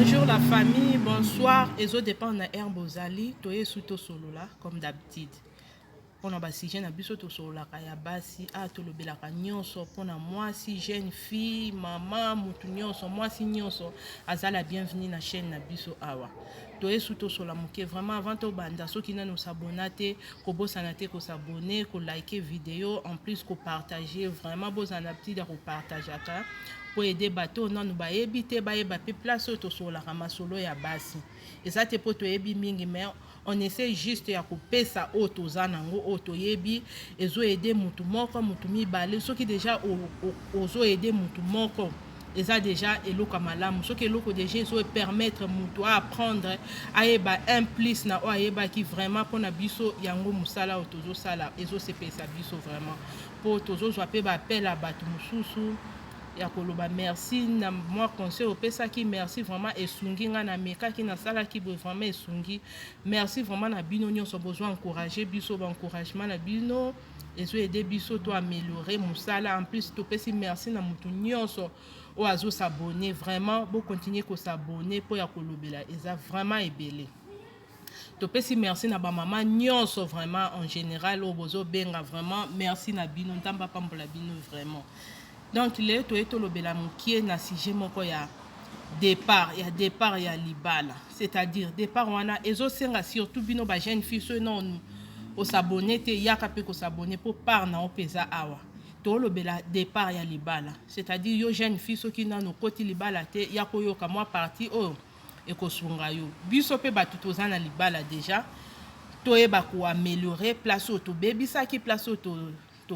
Bonjour la famille, bonsoir. Ezo dépend na herbe ozali, toye suto solo là comme d'habitude. Pona ba si jeune abiso to solo la kaya basi a to lobela ka nyonso pona moi si jeune fille, maman, mutu nyonso, moi si nyonso azala bienvenue na chaîne na biso awa. Toye suto solo la moke vraiment avant to banda soki na no s'abonner ko bosana te ko s'abonner, ko liker vidéo en plus ko partager vraiment bozana petit de ko partager ka. Pour aider bateau non nous ba ebite ba eba pe place to solo la masolo ya basi. Et ça te poto ebi mingi mais on essaie juste ya kopesa oto zanango oto yebi ezo aider mutu moko mutu mibale soki déjà ozo aider mutu moko eza déjà eloko malamu soki eloko déjà ezo permettre mutu à apprendre ayeba un plus na o ayeba ki vraiment pona biso yango musala otozo sala ezo sepesa biso vraiment po tozo zwa pe ba appel à batu mususu ya koloba merci na moi conseil opesa ki merci vraiment esungi nga na meka ki na sala ki vraiment esungi merci vraiment na bino nyonso besoin encourager biso ba encouragement na bino ezo aider biso to améliorer musala en plus to pesi merci na mutu nyonso o azo s'abonner vraiment bo continuer ko s'abonner po ya kolobela eza vraiment ebele to pesi merci na ba mama nyonso vraiment en général o bozo benga vraiment merci na bino ntamba pambola bino vraiment. Donc le to eto lobela mukie na sujet moko ya départ ya libala, c'est-à-dire départ wana ezo senga surtout bino ba jeune fille so non o s'abonner te yaka pe ko s'abonner pour par na opesa awa to lobela départ ya libala, c'est-à-dire yo jeune fille so ki na no koti libala te yako yo ka moi parti o e ko sunga yo biso pe batu tozana libala déjà to e ba ko améliorer place au to baby ça qui place au to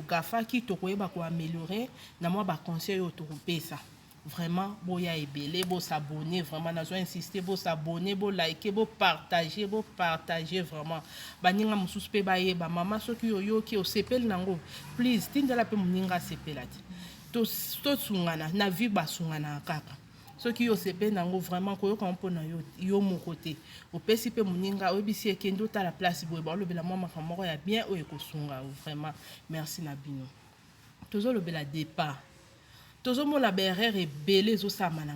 gafa ki to koyeba ko améliorer na moi ba conseil au to pesa vraiment boya ebele bo s'abonner vraiment nazo insister bo s'abonner bo liker bo partager vraiment baninga mususu pe ba yeba mama soki yo ki o sepel nango please tindela pe muninga sepelati to sungana na vie ba sungana kaka soki yo sepe nango vraiment koyoka mpona yo moko te opesi pe moninga oyebisi ekende otala place boye balobela mwa makambo moko ya bien oyo ekosunga vraiment merci na bino tozolobela départ tozomona baerreur ebele ezosama na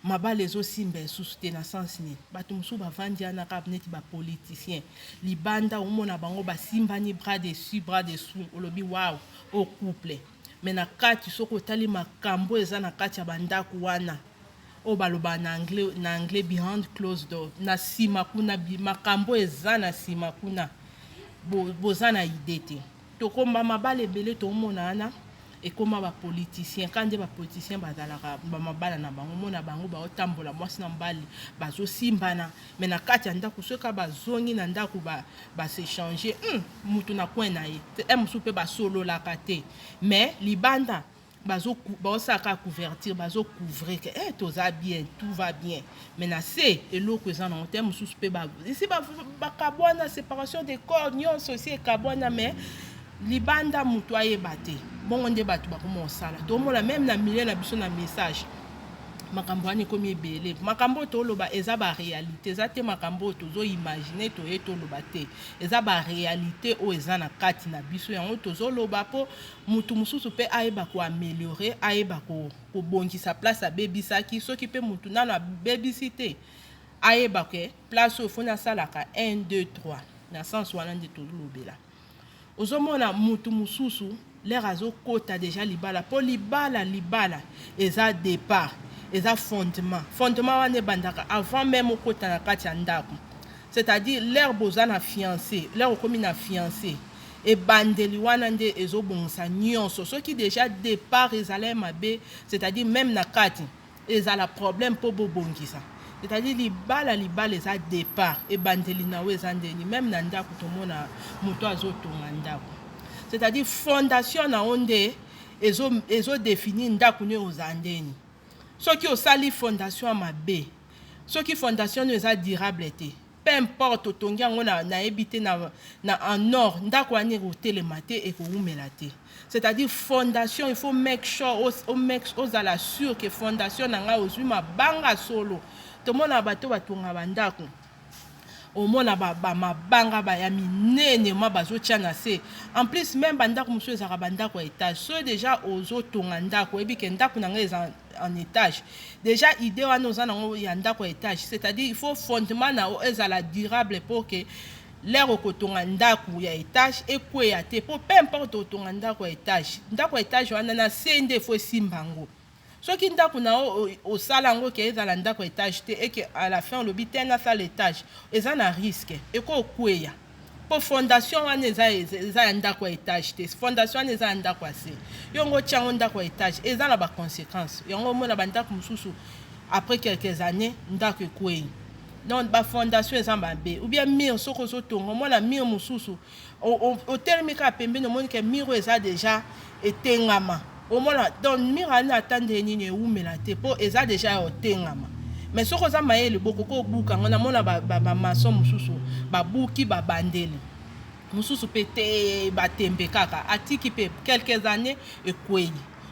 mabala ezosimba esusu te na sens nini bato mosusu bavandi ana kaka neti bapoliticien libanda omona bango basimbani bras dessus olobi wow au couple mais na kati soko otali makambo eza na kati ya bandako wana o baloba na anglais behind closed door na sima kuna makambo eza na sima kuna boza na idée te tokomba mabala ebele tomona ana ekoma bapoliticien kande bapoliticien bazalaka bamabala na bango mona bango baotambola mwasi na mbali bazosimbana mais na kati ya ndako soka bazongi na ndako basechange mutu na coin na ye mosusu mpe basololaka te mais libanda bazosaka couverture bazocouvrir que toza bien tout va bien mais na se eloko eza nango te mosusu mpe isi bakabwana séparation des corps nyonso esi ekabwana mais libanda mutu ayeba te bongo nde bato bakoma osala tomona même na milieu na biso na message makambo wana ekomi ebele makambo oyo toloba eza baréalité eza te makambo oyo tozoimagine toye toloba te eza baréalité oyo eza na kati na biso yango tozoloba mpo mutu mosusu mpe ayeba koaméliorer ayeba kobongisa place abebisaki soki mpe mutu nano abebisi te ayeba ke place oyo foni asalaka 1 2 3 na sens wana nde tozolobela ozomona mutu mosusu l'air azokota déjà libala po libala eza départ eza fondement wana ebandaka avant même okota na kati ya ndako c'est-à-dire l'air boza na fiancé l'air okomi na fiancé ebandeli wana nde ezobongisa nyonso soki déjà départ ezala mabe c'est-à-dire même na kati ezala problème po bobongisa c'est-à-dire libala eza départ ebandeli nawe eza ndeni même na ndako tomona moto azotonga ndako c'est-à-dire fondation na onde ezodéfinir ndako ne oza ndeni soki osali fondation ya mabe soki fondation no eza durable te peu importe otongi yango nayebi te na en or ndako wana ekotelema te ekoumela te c'est-à-dire fondation il faut make sure ozala sûr que fondation na ngai ozwi mabanga solo tomona bato batonga bandako omona mabanga ya minene ma bazotia na se. En plus même bandako mosusu ezalaka bandako ya étage, so déjà ozotonga ndako oyebi ke ndako na ngai eza en étage, déjà idée wana oza nango ya ndako ya étage, c'est-à-dire il faut fondement na ezala durable pour que l'air okotonga ndako ya étage ekweya te, po peu importe otonga ndako ya étage wana na se nde fo esimbango. Soki ndako na osala yango ke ezala ndako ya étage te et que à la fin olobi te nasala étage, eza na risque ekokweya. Po fondation wana eza ya ndako ya étage te, fondation wana eza ya ndako ya se. Yongo tiango ndako ya étage eza na ba conséquences. Yongo mona bandako mosusu après quelques années ndako ekweyi. Donc ba fondation eza mabe, ou bien mur soko zotonga mona mur mosusu o termika pembeni omoni ke mur eza déjà etengama. Omona donc mur ana atande nini eumela te po eza déjà otengama. Mais soko za mayele bokoko buka ngona mona ba maçon mosusu ba buki ba bandeli mosusu pete batembe kaka atiki pe quelques années ekweyi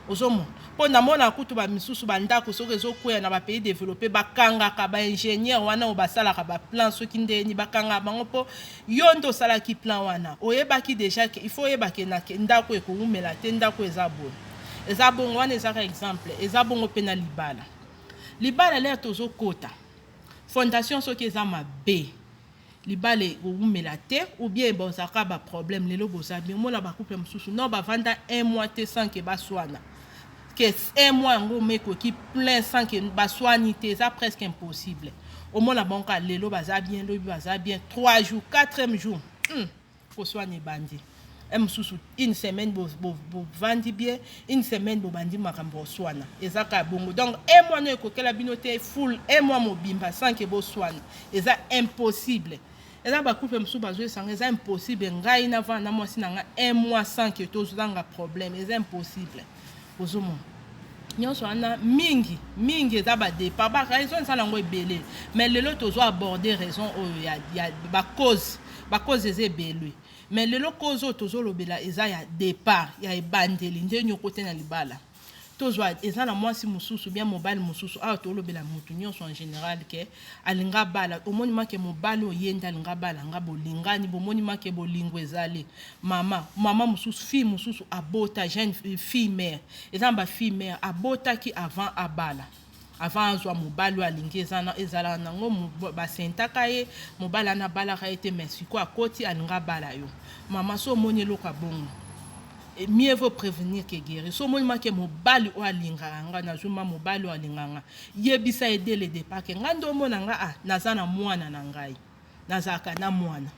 ozomo po na mona kutu ba misusu bandako soki ezokweya na ba pays développé bakangaka ba ingénieur wana obasalaka ba plan soki ndeni bakanga bango po yo ndo salaki plan wana oyebaki déjà que il faut yebake na ndako ekoumela te ndako eza bongo wana ezaka exemple eza bongo pe na libala lere tozokota fondation soki eza mabe libala ekoumela te ou bien bozaka ba problème lelo bozabi mona ba couple mosusu non bavanda 1 mois te sans que baswana que 1 mois ngo meko ki plein sans que baswani te ça presque impossible au mona banka lelo baza bien lobi baza bien 3 jours 4e jour faut soigner bandi mosusu une semaine bo vandi bien une semaine bo bandi makambo swana ezaka bongo donc 1 mois no ekokela bino te full 1 mois mobimba sans que bo swana eza impossible. Eza ba couple mosusu bazo esanga eza impossible ngai na vanda mwasi na nga 1 mois sans que tozanga problème eza impossible ozomo nyonso wana mingi eza ba départ ba raison ça nango ebele mais lelo tozo aborder raison oyo ya ba cause eza ebele mais lelo cause oyo tozolobela eza ya départ ya ebandeli nde nyoko te na libala tozwa eza na mwasi mosusu bien mobali mosusu awa tolobela mutu nyonso en général ke alinga bala omoni make mobali oyenda alinga bala nga bolingani bomoni make bolingo ezali mama mosusu fille mosusu abota jeune fille mère eza ba fille mère abotaki avant abala avant azwa mobali alingi ezala nango basentaka ye mobali ana balaka ye te mais siko akoti alinga bala yo mama so omoni eloko bongo mieux vaut prévenir que guérir. So moni make mobali o alinganga nga na zuma mobali o alinganga yebisa aider le départ ke ngando mona nga nazana mwana na ngai nazaka na mwana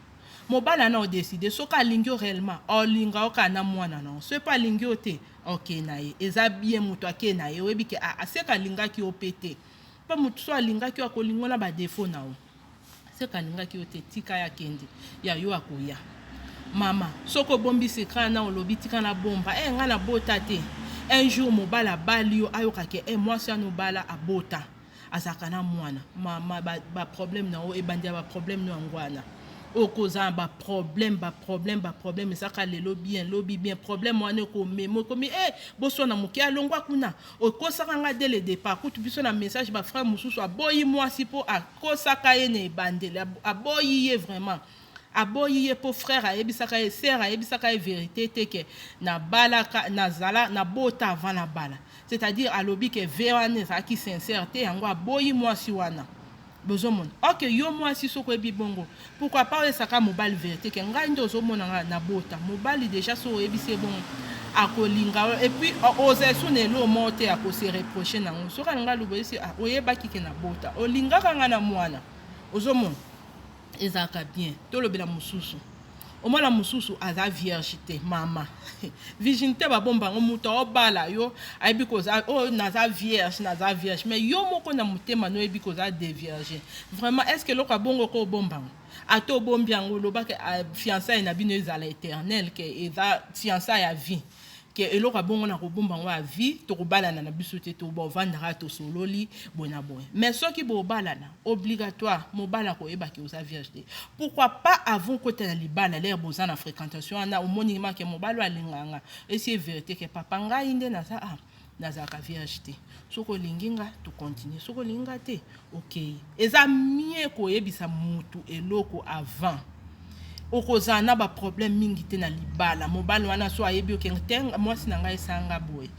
mobali na o décider so ka lingio réellement o linga o kana mwana non c'est pas lingio te OK na ye eza bien muto ake na ye webi ke aseka linga ki opete pa muto so alinga ki akolingola ba défaut na o seka linga ki o te tika ya kendi ya yo akoya mama soko bombi secret na olobi tika na bomba nga na bota te un jour mobala bali yo ayoka ke mwasi anu bala abota azaka na mwana mama ba problème na o ebandi ba problème no ngwana okoza ba problème saka lelo bien lobi bien problème wana ko memo komi boso na muki alongwa kuna okosaka nga dès le départ kutu biso na message ba frère mususu aboyi mwasi po akosaka ye ne bandele aboyi ye vraiment aboyi ye po frère ayebisaka ye sœur ayebisaka ye vérité te ke na balaka nazala na bota avant na bala c'est-à-dire alobi ke vewane ezalaki sincère te yango aboyi mwasi wana bozomona OK yo mwasi soko ebi bongo pourquoi pas esaka mobali vérité ke ngai ndo ozomona na bota mobali déjà so oyebise bongo akolinga et puis oser sunelo mote akose reprocher nango soka nga luboyisi oyebaki ke na bota olingaka nga na mwana ozomona ezaka bien tolobela mususu omala mususu aza vierge te mama virginité babomba ngomuto obala yo ayebi koza naza vierge mais yo moko na mutema no yebi koza de vierge vraiment est-ce que loka bongo ko bomba ato bombi yango lobaka fiançailles na bino ezala éternel ke eza fiançailles à vie ke eloko bongo na kobomba ngo a vie to kobalana na biso te to bovandaka to sololi bona boy mais soki bobalana obligatoire mobala ko ebaki oza vierge te pourquoi pas avant côté na libala l'air boza na fréquentation na omoni ma ke mobalo alinganga et c'est vérité ke papa ngai inde na ça nazalaka vierge te soki olingi nga tocontinue soki olingi nga te okei eza mie koyebisa mutu eloko avant okozala na baproblème mingi te na libala mobali wana so ayebi okenge te mwasi na ngai esanga boye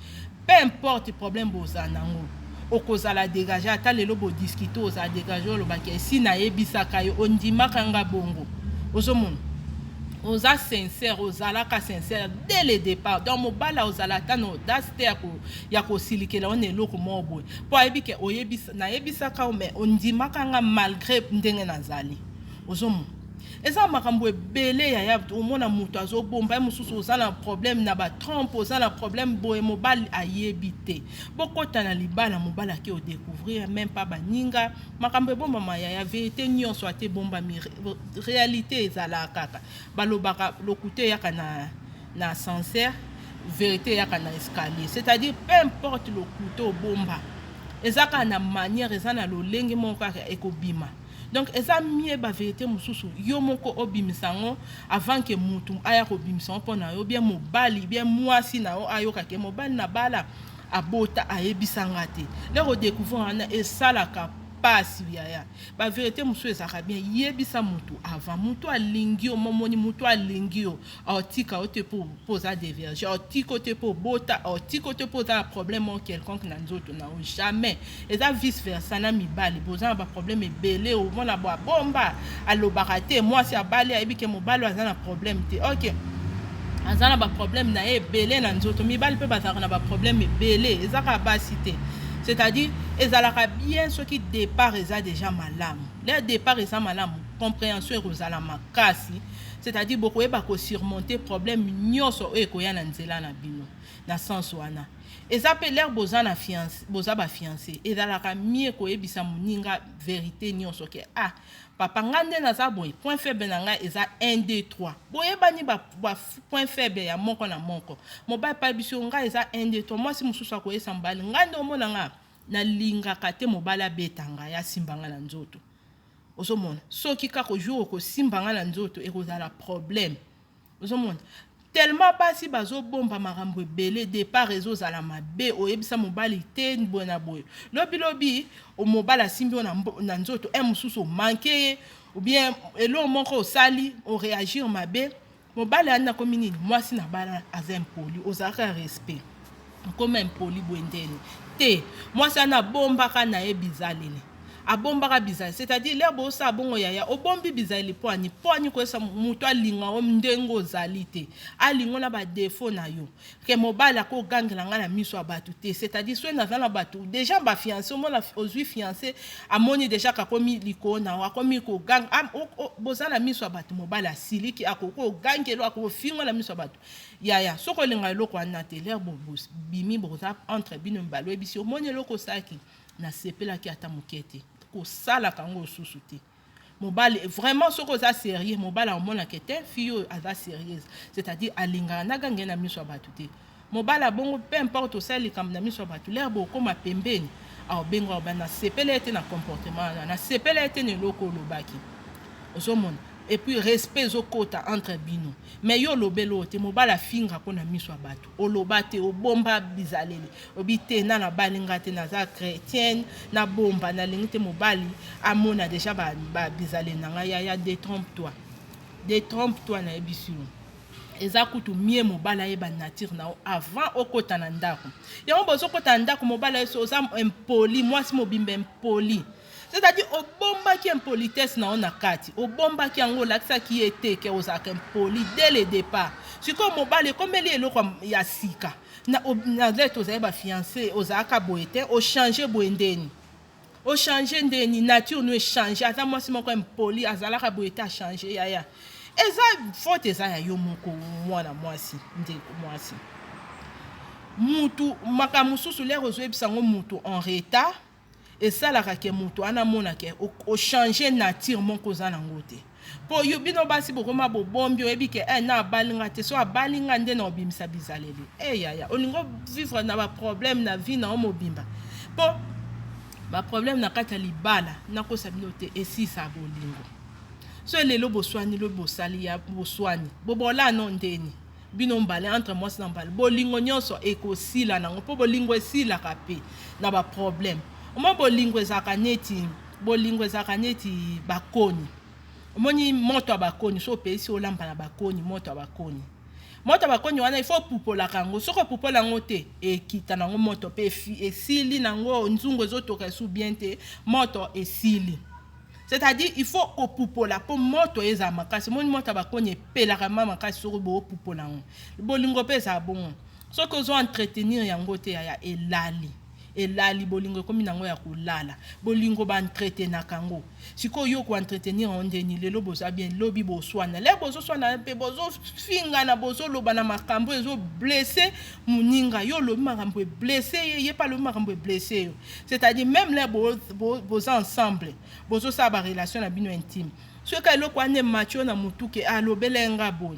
peu importe problème bozala nango okozala dégage ata lelo bodiscute ozala dégage olobaki esi nayebisaka yo ondimaka nga bongo ozomona oza sincère ozalaka sincère dès le départ donc mobala ozala ata na audace te ya kosilikela ona eloko moko boye mpo ayebi ke nayebisaka me ondimaka nga malgré ndenge nazali ozomona eza makambo ebele yaya omona moto azobomba ye mosusu oza na problème na batrompe oza na problème boye mobali ayebi te bokota na libala mobali ake odécouvrir même pas baninga makambo ebombama yaya vérité nyonso ate bombami réalité ezala kaka balobaka lokuta eyaka na sincère vérité eyaka na escalier c'est-à-dire peu importe lokuta obomba eza kaka na manière eza na lolenge moko kaka ekobima donc eza mie ba vérité mususu yo moko obimisango avant que mutu aya ko bimisango pona yo bien mobali bien mwasi na yo ayoka ke mobali na bala abota ayebisanga te le redécouvrir na esalaka pasi yaya ba vérité mususu ezaka bien yebisa mutu avant mutu alingi o momoni mutu alingi yo otika ote po posa des vierges otika ote po bota otika ote posa problème ou quelconque na nzoto na jamais eza vice versa na mibali boza ba problème ebele o mona ba bomba alobaka te mwasi abali ayebi ke mobali aza na problème te OK aza na ba problème na ebele na nzoto mibali pe bazaka na ba problème ebele ezaka basi te c'est-à-dire ezalaka bien ce qui départ eza déjà malamu le départ eza malamu compréhension ezala makasi c'est-à-dire bokoyeba ko surmonter problème nyonso ekoya na nzela na bino na sens wana eza pe l'air boza na fiancé boza ba fiancé ezalaka mie koyebisa moninga vérité nyonso ke papa ngande naza boye point faible na ngai eza 1 2 3 boyebani ba point faible ya moko na moko mobali pa biso ngai eza 1 2 3 moi si mususu akoyesa mbali ngande omona nga na lingaka te mobali abetanga ya simbanga na nzoto ozomona soki kako jour ko simbanga na nzoto ekozala problème ozomona tellement basi bazobomba makambo ebele départ ezozala mabe oyebisa mobali te boye na boye lobi o mobali asimbi na nzoto mosusu manqué ou bien elo moko osali o réagir mabe mobali ana komi nini mwasi na bala aza impoli ozalaka respect comme impoli boye ndeni te mwasi ana bombaka na ye bizaleli abombaka bizali c'est-à-dire le bosa bongo yaya obombi bizali poani ko sa mutu alinga o ndengo zali te alingo na ba défaut na yo ke mobala ko gangela nga na miso abatu te c'est-à-dire so na vana batu déjà ba fiancé mo la ozui fiancé amoni déjà ka komi likona wa komi ko gang boza na miso abatu mobala siliki akoko gangelo akoko fingo na miso abatu yaya soko linga eloko na te le bobus bimi boza entre bino mbalo ebisi omoni eloko saki na sepela ki ata mokete ko sala kango susu te mobali vraiment soko za sérieux mobali amona ke te fille aza sérieuse c'est-à-dire alinga na gange na miso abatu te mobali bongo peu importe osali kam na miso abatu l'air bokoma pembeni bengo bana sepela ete na comportement na sepela ete ne loko lobaki ozomona et puis respect zokota entre bino mais yo lobelo te mobala finga kona miso abatu olobate obomba bizaleli obite na balinga te na za chrétienne na bomba na lingite mobali amona déjà ba bizaleli na ya détrompe-toi na ebisu eza kutu mie mobala yeba nature na avant okota na ndako yango bozokota na ndako mobala yeso oza impoli mwasi mobimba impoli c'est-à-dire obomba ki impolitesse na ona kati obomba ki yango lakisa ki ete ke ozaka impoli dès le départ siko mobali komeli eloko ya sika na leto ozaye ba fiancé ozaka boye te o changer boye ndeni o changer ndeni nature no changer ata mwasi moko impoli azalaka boye te a changer yaya eza faute eza ya yo moko mwana mwasi ndeko mwasi mutu makamususu lero zoyebisango mutu en retard et ça la ke mutu ana mona ke o changer nature moko za nango te po yo bino basi bokoma bobombi oyebi ke na balinga te so abalinga nde na obimisa bizaleli yaya olingo vivre na ba problème na vie na omobimba po ba problème na kata libala na ko sabino te esi sa bolingo so lelo boswani lo bosali ya boswani bobola no ndeni bino mbale entre mwasi na mbale bolingo nyonso ekosila nango mpo bolingo esilaka mpe na baproblème oma bolingo ezalaka neti bakoni omoni moto ya bakoni so opesi olamba na bakoni moto ya bakoni wana il faut pupolaka yango soki opupola yango te ekita nango moto mpe esili nango nzungu ezotoka esu bien te moto esili. C'est-à-dire il faut opupola po moto eza makasi moni moto ya bakoni epelaka ma makasi soki boopupola yango bolingo mpe eza bongo soki ozo entretenir yango te ya elali bolingo komi nango ya kolala bolingo ba entretenaka yango siko yo ko entretenir on deni lelo boza bien lobi boswana le bozo swana pe bozo fingana bozo loba na makambo ezo blesser muninga yo lobi makambo e blesser ye pas le makambo e blesser yo c'est-à-dire même les bozo ensemble bozo sa ba relation na bino intime ce ka eloko ane macho na mutuke alobelenga bon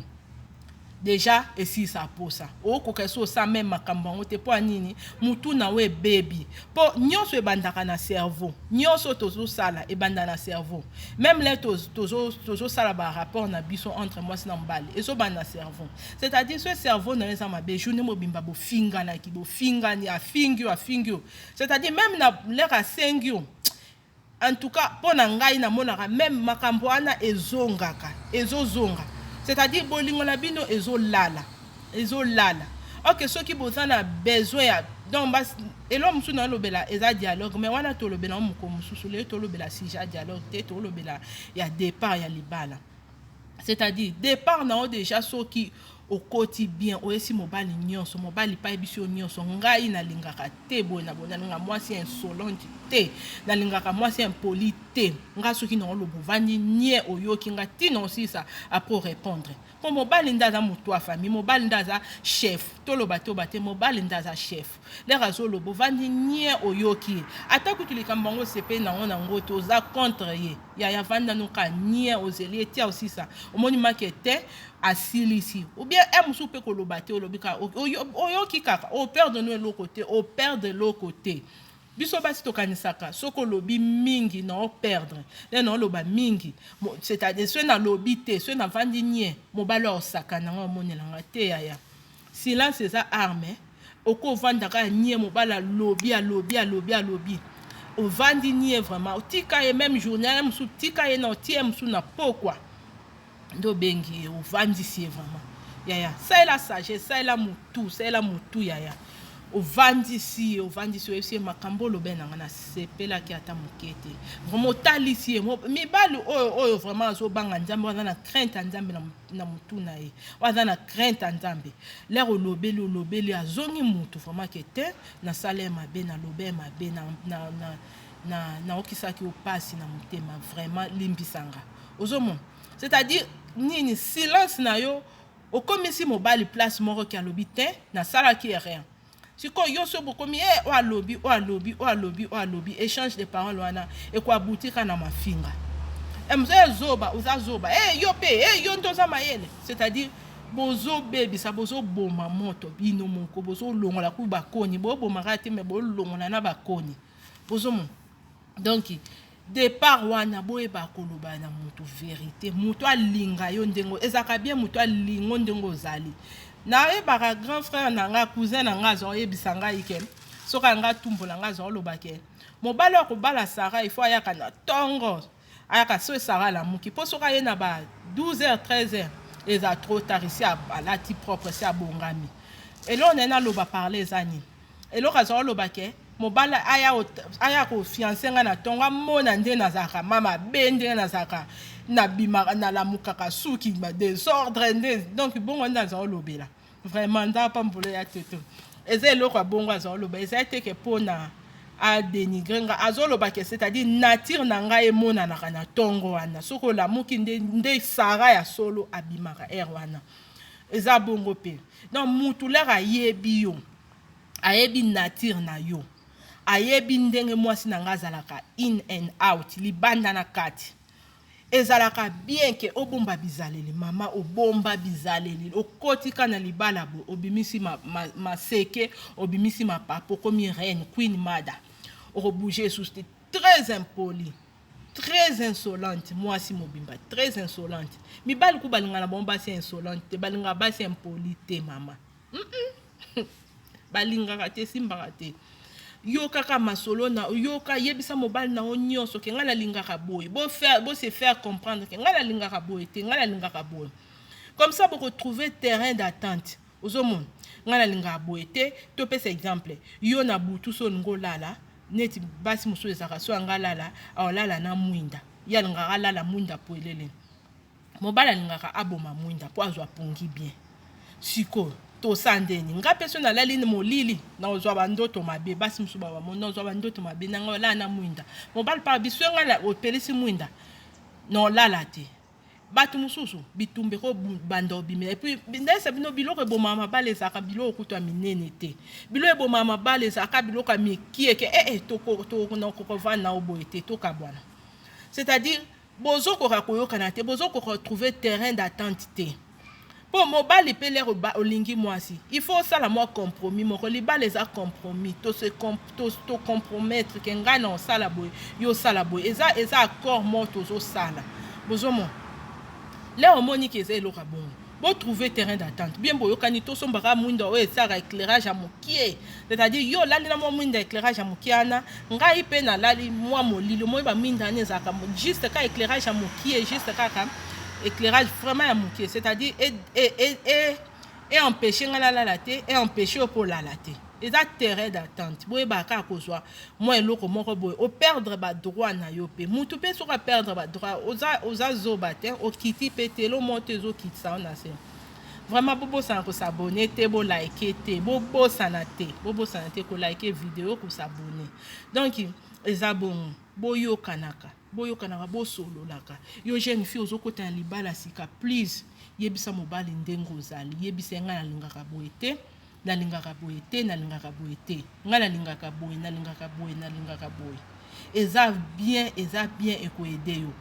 déjà esi sa posa okoka so sa même makambo ngo te po anini mutu na we baby po nyonso ebandaka na cerveau nyonso tozo sala ebanda na cerveau même les tozo sala ba rapport na biso entre moi na mbali ezo banda cerveau c'est-à-dire ce cerveau na eza mabe journée mobimba bo finga na ki bo finga ni afingio c'est-à-dire même na leka sengio en tout cas po na ngai na monaka même makambo ana ezongaka ezozonga. C'est-à-dire bolingo na bino ezolala ok ceux qui besoin na besoin ya donc bas elo musu na lobela eza dialogue mais wana to lobela muko mususu le to lobela sija dialogue te to lobela ya départ ya libala c'est-à-dire départ na o déjà ceux qui au quotidien oyesi mobali nyonso mobali pa ebisio nyonso ngai na lingaka te boy na bona nga mwasi insolent te na lingaka mwasi impoli te nga soki na lobo vandi nie oyoki nga tino sisa pour répondre po mobali ndaza mutu wa famille mobali ndaza chef to loba te mobali ndaza chef le razo lobo vandi nie oyoki atako tulikambo ngo sepe na ngona ngoto za contre ye ya vanda nuka nie ozeli etia osisa omoni makete asilisi ou bien musu pe koloba te olobika oyoki kaka au perdre nous l'autre côté au perdre l'autre côté biso basi tokanisaka soko lobi mingi na o perdre le na loba mingi c'est-à-dire ceux na lobi te ceux na vandi nie mobalo osaka na monelanga te ya silence eza arme oko vanda ka nie mobala lobi o vandi nie vraiment tika ye même journée musu tika ye na tie musu na pokwa ndo bengi o vandi si vraiment ya ça est la sagesse ça est la mutu ya o vandi si esi makambo lo benanga na sepela ki ata mukete vraiment talisi mi balu oyo vraiment zo banga nzambe wana na crainte nzambe na mutu na ye wana na crainte nzambe l'air lobeli azongi mutu vraiment kete na salema be na lobe ma be na okisaki opasi na mutema vraiment limbisanga ozomo c'est-à-dire nini silence na yo okomisi mobali place moko ki alobi te na sala ki rien siko yo so bokomi o alobi échange de paroles wana e kwa boutika na mafinga mze zoba uzazoba yo pe yo ndoza mayele c'est-à-dire bozo baby sa bozo boma moto bino moko bozo longola ku bakoni bo boma kati me bo longola na bakoni bozo mon donc départ wana boyeba koloba na mutu vérité mutu alinga yo ndengo ezaka bien mutu alingo ndengo zali na ebaka grand frère nanga cousin nanga zo yebisanga ikem soka nga tumbola nga zo lobake mobala ko bala sara il faut ayaka na tongo ayaka so sara la muki po soka ye na ba 12h 13h eza trop tard ici à la ti propre c'est abongami et là on est na loba parler zani et là zo lobake mobala aya ko fiancé nga na tonga mona nde nazaka mama bende nazaka na bima na la mukaka suki ba désordre nde donc bongo ndaza olobela vraiment nda pambolo ya toto eze lokwa bongo aza oloba eza teke pona a dénigrer nga azoloba ke c'est-à-dire nature na nga emona na tongo wana soko la muki nde sara ya solo abimaka wana eza bongo pe donc mutu la ayebi yo ayebi nature na yo ayebi ndenge mwasi na nga zalaka in and out libanda na kati ezalaka bien ke obomba bizaleli mama obomba bizaleli okotika na libala bo obimisi maseke obimisi mapapo komi reine queen mada rebouger sous très impoli très insolente mwasi mobimba, très insolente. Mibali ku balinga na bomba si insolente, balinga basi impoli te mama. Balinga te simba te. Yo kaka masolo na yo ka yebisa mobali na onyoso ke ngala lingaka boy. Bo se faire comprendre ke ngala lingaka boy te, ngala lingaka boy. Comme ça vous retrouvez terrain d'attente. Ozomon ngala lingaka boy te, to pesa exemple. Yo na butu so ngo lala, neti basi muso ezaka so ngala lala na mwinda. Ya lingaka lala mwinda po elele. Mobali lingaka aboma mwinda po azwa pongi bien. Siko to sandeni nga peso na lali ni molili na ozwa bandoto mabe basi musuba wa mona ozwa bandoto mabe na ngola na mwinda mobali pa biso ngala opelisi mwinda no lala te batu mususu bitumbe ko bando bimela et puis ndese bino biloko bo mama bale saka biloko kutwa minene te biloko bo mama bale saka biloko mikie ke to na ko va na oboete to ka bwana c'est-à-dire bozo ko rakoyoka na te bozo ko retrouver terrain d'attente te. Pour mobali pele olingi mwasi il faut ça la moi compromis moko liba les a compromis to compromettre ke ngana on sala boy yo sala boy eza accord mort tozo sala bozomo le homoni ke zelo ka bon bo trouver terrain d'attente bien boyo kani to sombaka mwindo o esaka éclairage à mokie c'est-à-dire yo lali na mo mwindo éclairage à mokiana ngai pe na lali moi molilo mo ba minda ne zaka juste ka éclairage à mokie juste kaka éclairage vraiment à moquer, c'est-à-dire et empêcher la té et empêcher pour la té. Et ça terrain d'attente. Boy baka kozwa moi loko moko boy o perdre ba droit na yo pe. Mutu pe sera perdre ba droit oza zo batin o kiti pété lo monte zo kit ça on a c'est. Vraiment bobo sans ko s'abonner te bo liker te bobo sanate ko liker vidéo ko s'abonner. Donc eza bon boyo kanaka bo solo laka yo jeune fille ozokota na libala sika please yebisa mobali ndengo ozali yebisa nga nalingaka boyete nalingaka boyete nga nalingaka boye eza bien ekoede yo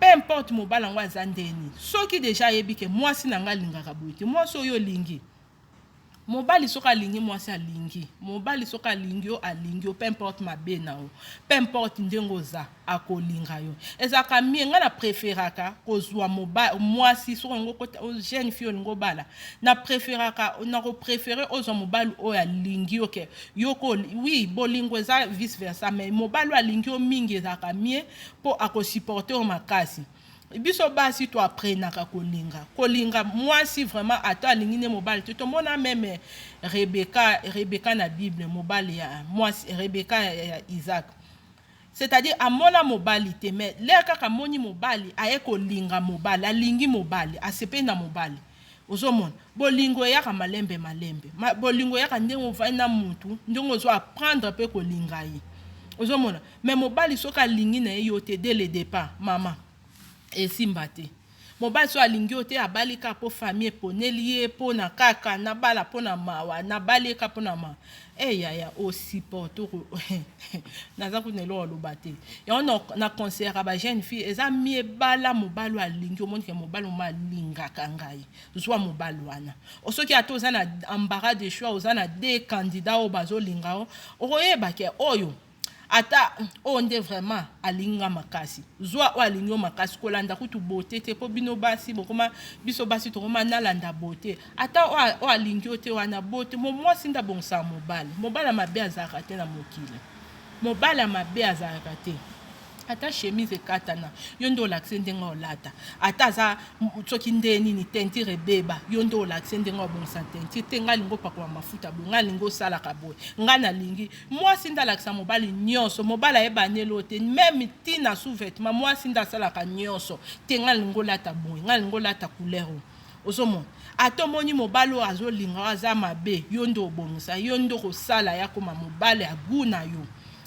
peu importe mobali ngo azandeni soki déjà yebike mwasi na nga lingaka boyete mwasi oyo lingi mobali soka lingi mwasi alingi mobali soka lingi yo alingi yo peu importe mabe na yo peu importe ndengo za akolinga yo ezaka mie nga na préféraka kozwa mobali mwasi soka ngo jeune fille ngo bala na préféraka na ko préférer ozwa mobali o alingi yo ke yoko oui bolingo eza vice versa mais mobali alingi yo mingi ezaka mie po akosupporter o makasi biso basi to apprenaka kolinga mwasi vraiment ata alingi ne mobali to mona même Rebecca na Bible mobali ya mwasi Rebecca ya Isaac c'est-à-dire amona mobali te mais le kaka moni mobali aye kolinga mobali alingi mobali asepe na mobali ozomona bolingo ya ka malembe bolingo ya ka ndengo vai na mutu ndongo zo apprendre pe kolinga yi ozomona mais mobali soka lingi na yo te dès le départ mama esimba te mobali so alingi ote abalika po famille poneli ye po na kaka na bala po na mawa na balika po na ma yaya aussi porto naza kunelo loba te ya na conseiller ba jeune fille eza mie bala mobali alingi omoni ke mobali malinga kangai zo mobali wana osoki atoza na embarras de choix ozana des candidats o bazolinga o oyeba ke oyo ata onde vraiment alinga makasi zwa o alingo makasi kolanda kutu bote te po bino basi bokoma biso basi to koma nalanda bote ata o alingo te wana bote mo mwasi nda bonsa mobala mabe azaka te na mokili mobala mabe azaka te ata chemise katana yondo l'accent ndenga olata ata za soki ndeni ni tentire beba yondo l'accent ndenga bonsa tenti tenga lingo pakwa mafuta bonga lingo sala kaboy ngana lingi mwasi nda l'accent mobali nyonso mobala ebanelo te même tina sous-vêtement mwasi nda sala ka nyonso tenga lingo lata boy ngana lingo lata couleur ozomona atomoni mobalo azolinga aza mabe yondo bonsa yondo ko sala yakoma mobale aguna yo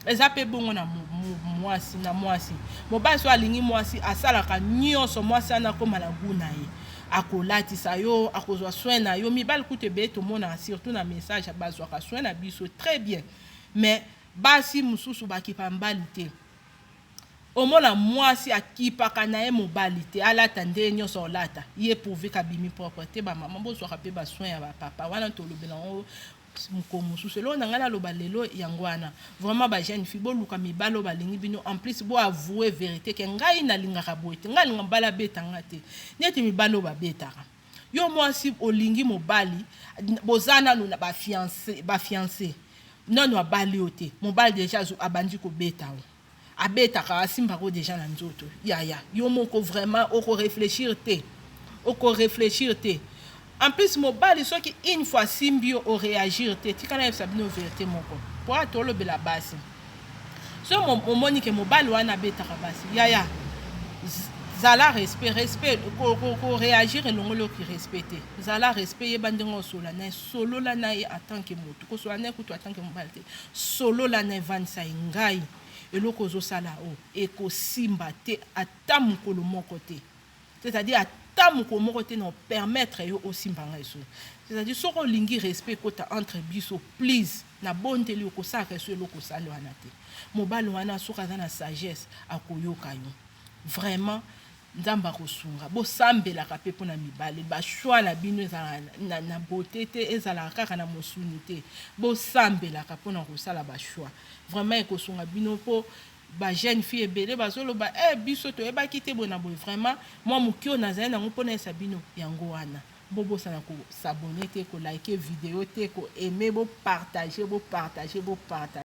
eza pe bongo na mwasi mobali so alingi mwasi asalaka nyonso mwasi ana koma na guna ye akolatisa yo akozwa soin na yo mibali kute be to mona surtout na message bazwaka soin na biso très bien mais basi mususu bakipa mbali te omona mwasi akipaka na ye mobali te alata nde nyonso olata ye prouver kabimi propre te ba mama bozwaka pe ba soin ya ba papa wana tolobela mokomosu selo na ngala loba lelo yangwana vraiment ba jeune fille boluka mibalo balingi bino en plus bo avouer vérité ke ngai na lingaka boite ngai linga bala betanga te neti mibalo ba betaka yo mwasi olingi mobali bozana no na ba fiancé non abali ote mobali déjà abandi ko beta abetaka asimba ko déjà na nzoto ya yo moko vraiment oko réfléchir te en plus mobali soki une fois simbio au réagir te tikana yebisa bino vérité moko po atolobela basi so momoni ke mobali wana abetaka basi yaya zala respect ko réagir elongo loki respecter zala respect yeba ndenge solola na ye en tant que motu kosola na ye kutu en tant que mobali te solola na evanisa ngai eloko ozosala ekosimba te ata mokolo moko te c'est-à-dire ata mokolo moko te na permettre yo osimbanga eso c'est-à-dire soko olingi respect kota entre biso please na bonteli okosaka eso eloko osali wana te mobali wana soki aza na sagesse akoyoka yo vraiment nzambe akosunga bosambelaka mpe mpona mibale bashwa na bino ezala na beauté te ezalaka kaka na mosuni te bosambelaka mpona kosala bashwa vraiment ekosunga bino mpo bajeune fille ebele bazoloba biso toyebaki te bona boye vraiment mwa moki oyo nazali nango mpona yesa bino yango wana bobosana kosabone te kolike video te koaime bopartage